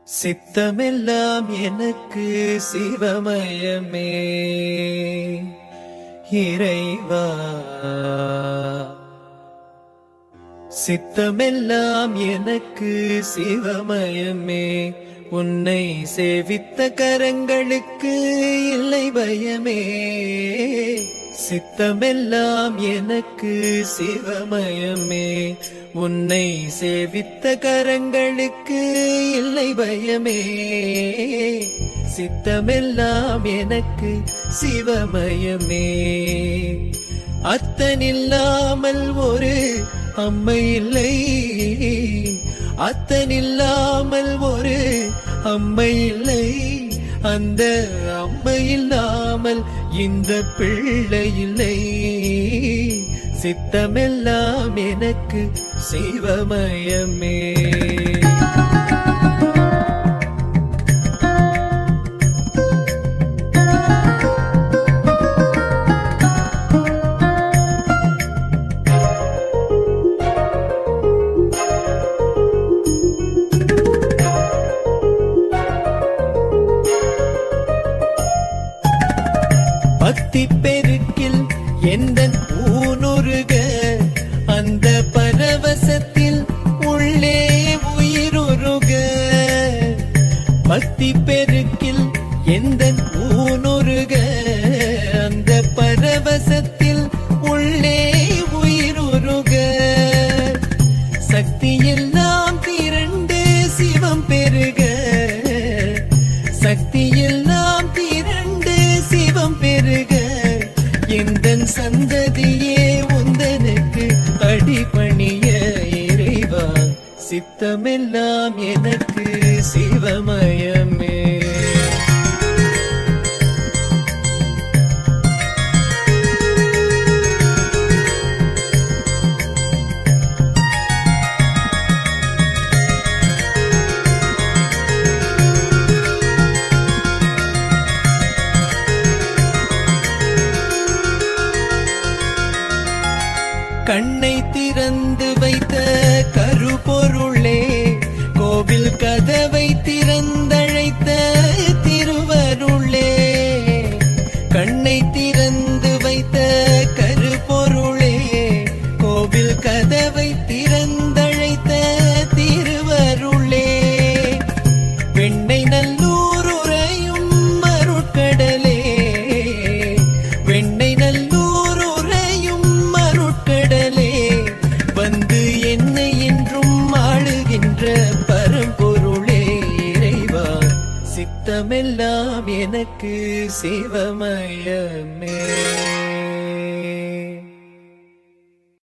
சித்தமெல்லாம் எனக்கு சிவமயமே இறைவா. சித்தமெல்லாம் எனக்கு சிவமயமே, உன்னை சேவித்த கரங்களுக்கு இல்லை பயமே. சித்தமெல்லாம் எனக்கு சிவமயமே, உன்னை சேவித்த கரங்களுக்கு இல்லை பயமே. சித்தமெல்லாம் எனக்கு சிவமயமே. அத்தனில்லாமல் ஒரு அம்மை இல்லை, அத்தனில்லாமல் ஒரு அம்மை இல்லை. அந்த அம்மை இல்லாமல் இந்த பிள்ளை இல்லை. சித்தமெல்லாம் எனக்கு சிவமயமே. பக்தி பெருக்கில் எந்தன் ஊனுருக, அந்த பரவசத்தில் உள்ளே உயிருருக. பக்தி பெருக்கில் எந்தன் ஊனுருக, அந்த பரவசத்தில் உள்ளே உயிருருக. சக்தியெல்லாம் திரண்டு சிவம் பெருக, சக்தியெல்லாம் திரண்டு சிவம் பெருக. எந்தன் சந்ததியே உந்தனுக்கு அடிபணிய இறைவா. சித்தமெல்லாம் எனக்கு சிவமயமே. கண்ணை திறந்து வைத்த கருப்பொருளே, கோவில் கதவை திறந்தழைத்த திருவருளே. கண்ணை திறந்து வைத்த கருப்பொருளே, கோவில் கதவை திறந்தழைத்த திருவருளே. வெண்ணை நல்லூர் உறையும் அருட்கடலே, வெண்ணை நல்லூர் உறையும் அருட்கடலே. வந்து என்னை என்றும் ஆளுகின்ற பரம்பொருளே இறைவா. சித்தமெல்லாம் எனக்கு சிவமயமே.